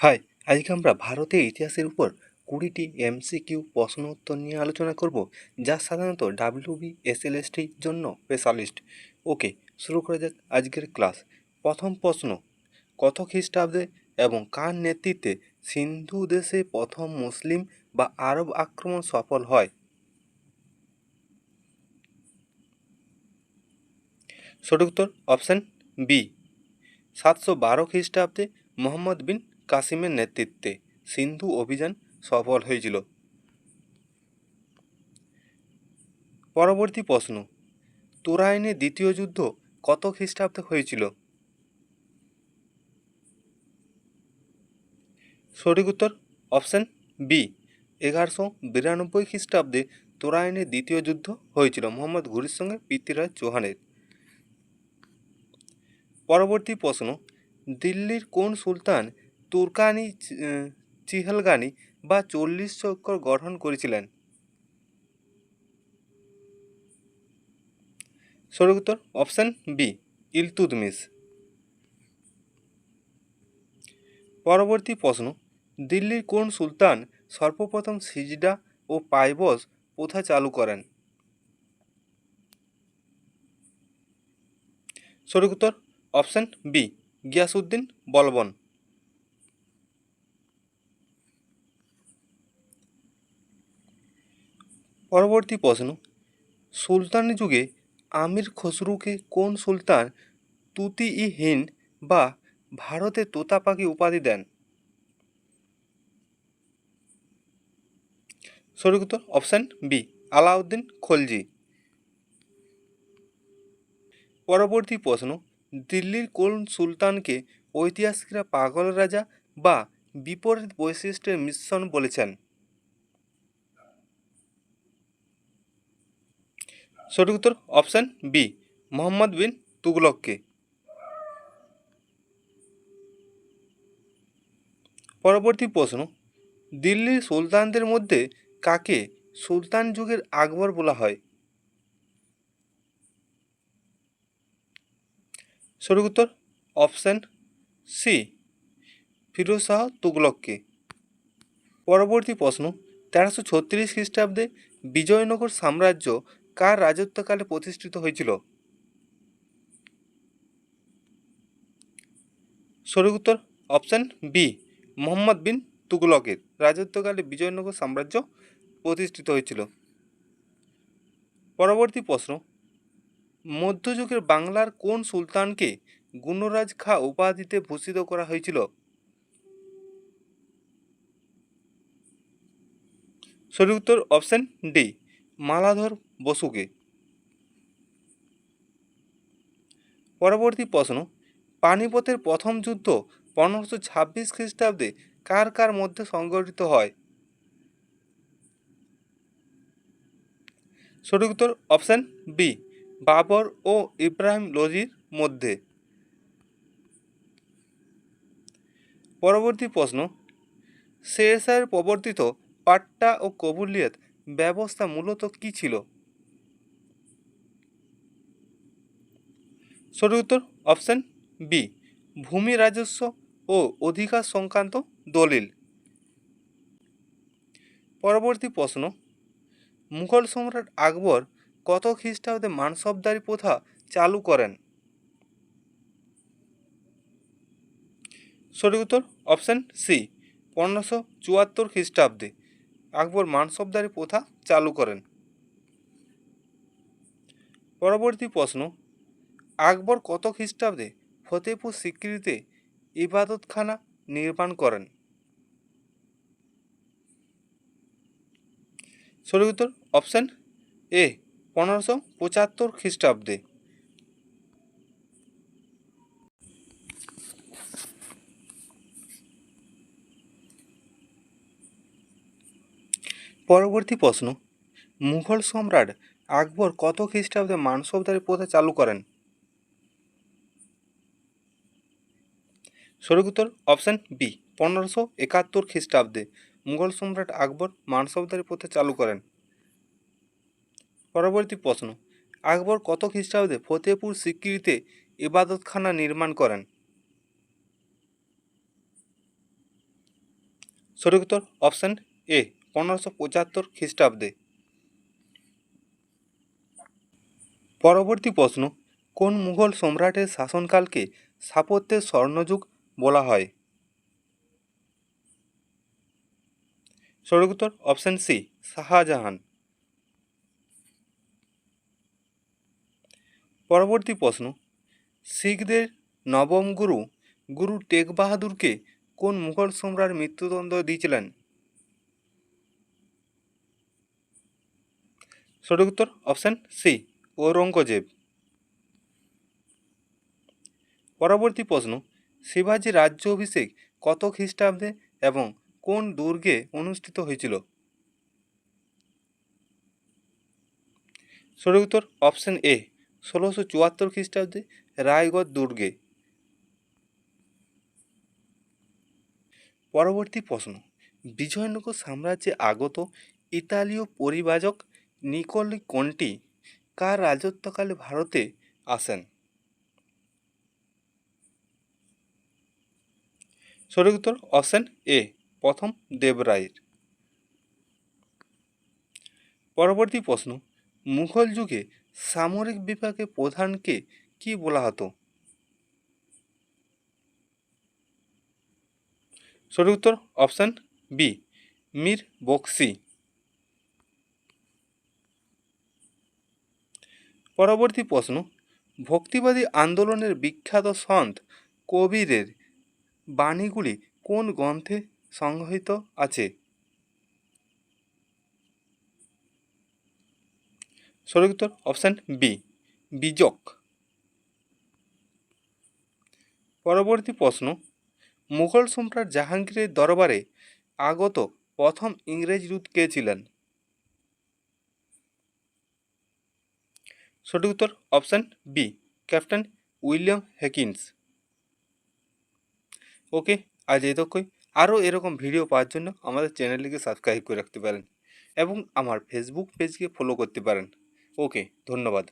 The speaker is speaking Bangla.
হাই, আজকে আমরা ভারতের ইতিহাসের উপর 20টি এমসিকিউ প্রশ্ন উত্তর নিয়ে আলোচনা করব, যা সাধারণত WBSLSটির জন্য স্পেশালিস্ট। ওকে, শুরু করা যাক আজকের ক্লাস। প্রথম প্রশ্ন, কত খ্রিস্টাব্দে এবং কার নেতৃত্বে সিন্ধু দেশে প্রথম মুসলিম বা আরব আক্রমণ সফল হয়? সঠিক উত্তর অপশান বি, 712 খ্রিস্টাব্দে মোহাম্মদ বিন কাসিমের নেতৃত্বে সিন্ধু অভিযান সফল হয়েছিল। পরবর্তী প্রশ্ন, তুরাইনের দ্বিতীয় যুদ্ধ কত খ্রিস্টাব্দে হয়েছিল? সঠিক উত্তর অপশান বি, 1192 খ্রিস্টাব্দে তুরাইনের দ্বিতীয় যুদ্ধ হয়েছিল মোহাম্মদ ঘুরির সঙ্গে পৃথ্বীরাজ চৌহানের। পরবর্তী প্রশ্ন, দিল্লির কোন সুলতান তুর্কানি চিহলগানি বা 40 চক্র গঠন করেছিলেন? সঠিক উত্তর অপশান বি, ইলতুৎমিশ। পরবর্তী প্রশ্ন, দিল্লির কোন সুলতান সর্বপ্রথম সিজদা ও পায়বস প্রথা চালু করেন? সঠিক উত্তর অপশান বি, গিয়াসউদ্দিন বলবন। পরবর্তী প্রশ্ন, সুলতানি যুগে আমির খসরুকে কোন সুলতান তুতি-ই-হিন্দ বা ভারতের তোতা পাখি উপাধি দেন? সঠিক উত্তর অপশান বি, আলাউদ্দিন খলজি। পরবর্তী প্রশ্ন, দিল্লির কোন সুলতানকে ঐতিহাসিকরা পাগল রাজা বা বিপরীত বৈশিষ্ট্যের মিশ্রণ বলেছেন? সঠিক উত্তর অপশান বি, মোহাম্মদ বিন তুগলককে। পরবর্তী প্রশ্ন, দিল্লির সুলতানদের মধ্যে কাকে সুলতান যুগের আকবর বলা হয়? সঠিক উত্তর অপশান সি, ফিরোজ শাহ তুগলককে। পরবর্তী প্রশ্ন, 1336 খ্রিস্টাব্দে বিজয়নগর সাম্রাজ্য কার রাজত্বকালে প্রতিষ্ঠিত হয়েছিল? সঠিক উত্তর অপশান বি, মোহাম্মদ বিন তুগলকের রাজত্বকালে বিজয়নগর সাম্রাজ্য প্রতিষ্ঠিত হয়েছিল। পরবর্তী প্রশ্ন, মধ্যযুগের বাংলার কোন সুলতানকে গুণরাজ খাঁ উপাধিতে ভূষিত করা হয়েছিল? সঠিক উত্তর অপশান ডি, মালাধর বসুকে। পরবর্তী প্রশ্ন, পানিপথের প্রথম যুদ্ধ 1526 খ্রিস্টাব্দে কার কার মধ্যে সংঘটিত হয়? সঠিক উত্তর অপশান বি, বাবর ও ইব্রাহিম লোদির মধ্যে। পরবর্তী প্রশ্ন, শের শাহের প্রবর্তিত পাট্টা ও কবুলিয়ত ব্যবস্থা মূলত কী ছিল? সঠিক উত্তর অপশান বি, ভূমি রাজস্ব ও অধিকার সংক্রান্ত দলিল। পরবর্তী প্রশ্ন, মুঘল সম্রাট আকবর কত খ্রিস্টাব্দে মানসবদারি প্রথা চালু করেন? সঠিক উত্তর অপশান সি, 1574 খ্রিস্টাব্দে আকবর মানসবদারি প্রথা চালু করেন। পরবর্তী প্রশ্ন, আকবর কত খ্রিস্টাব্দে ফতেপুর সিক্রিতে ইবাদতখানা নির্মাণ করেন? সঠিক উত্তর অপশান এ, 1575 খ্রিস্টাব্দে। পরবর্তী প্রশ্ন, মুঘল সম্রাট আকবর কত খ্রিস্টাব্দে মানসবদারি প্রথা চালু করেন? সঠিক উত্তর অপশান বি, 1571 খ্রিস্টাব্দে মুঘল সম্রাট আকবর মানসবদারি প্রথা চালু করেন। পরবর্তী প্রশ্ন, আকবর কত খ্রিস্টাব্দে ফতেপুর সিক্রিতে ইবাদতখানা নির্মাণ করেন? সঠিক উত্তর অপশান এ 1575 খ্রিস্টাব্দে। পরবর্তী প্রশ্ন, কোন মুঘল সম্রাটের শাসনকালকে স্থাপত্যের স্বর্ণযুগ বলা হয়? সঠিক উত্তর অপশান সি শাহজাহান। পরবর্তী প্রশ্ন, শিখদের নবম গুরু গুরু টেক বাহাদুরকে কোন মুঘল সম্রাট মৃত্যুদণ্ড দিয়েছিলেন? সঠিক উত্তর অপশান সি ঔরঙ্গজেব। পরবর্তী প্রশ্ন, শিবাজী রাজ্য অভিষেক কত খ্রিস্টাব্দে এবং কোন দুর্গে অনুষ্ঠিত হয়েছিল? সঠিক উত্তর অপশান এ 1674 খ্রিস্টাব্দে রায়গড় দুর্গে। পরবর্তী প্রশ্ন, বিজয়নগর সাম্রাজ্যে আগত ইতালীয় পরিব্রাজক নিকোলো কন্টি কার রাজত্বকালে ভারতে আসেন? সঠিক উত্তর অপশান এ প্রথম দেবরায়ের। পরবর্তী প্রশ্ন, মুঘল যুগে সামরিক বিভাগের প্রধানকে কি বলা হতো? সঠিক উত্তর অপশান বি মীর বক্সি। পরবর্তী প্রশ্ন, ভক্তিবাদী আন্দোলনের বিখ্যাত সন্ত কবিরের বাণীগুলি কোন গ্রন্থে সংগৃহীত আছে? সঠিক উত্তর অপশান বি বীজক। পরবর্তী প্রশ্ন, মুঘল সম্রাট জাহাঙ্গীরের দরবারে আগত প্রথম ইংরেজ দূত কে ছিলেন? সঠিক উত্তর অপশান বি ক্যাপ্টেন উইলিয়াম হেকিন্স। ওকে, আজ এতক্ষণ। আরও এরকম ভিডিও পাওয়ার জন্য আমাদের চ্যানেলটিকে সাবস্ক্রাইব করে রাখতে পারেন এবং আমার ফেসবুক পেজকে ফলো করতে পারেন। ওকে, ধন্যবাদ।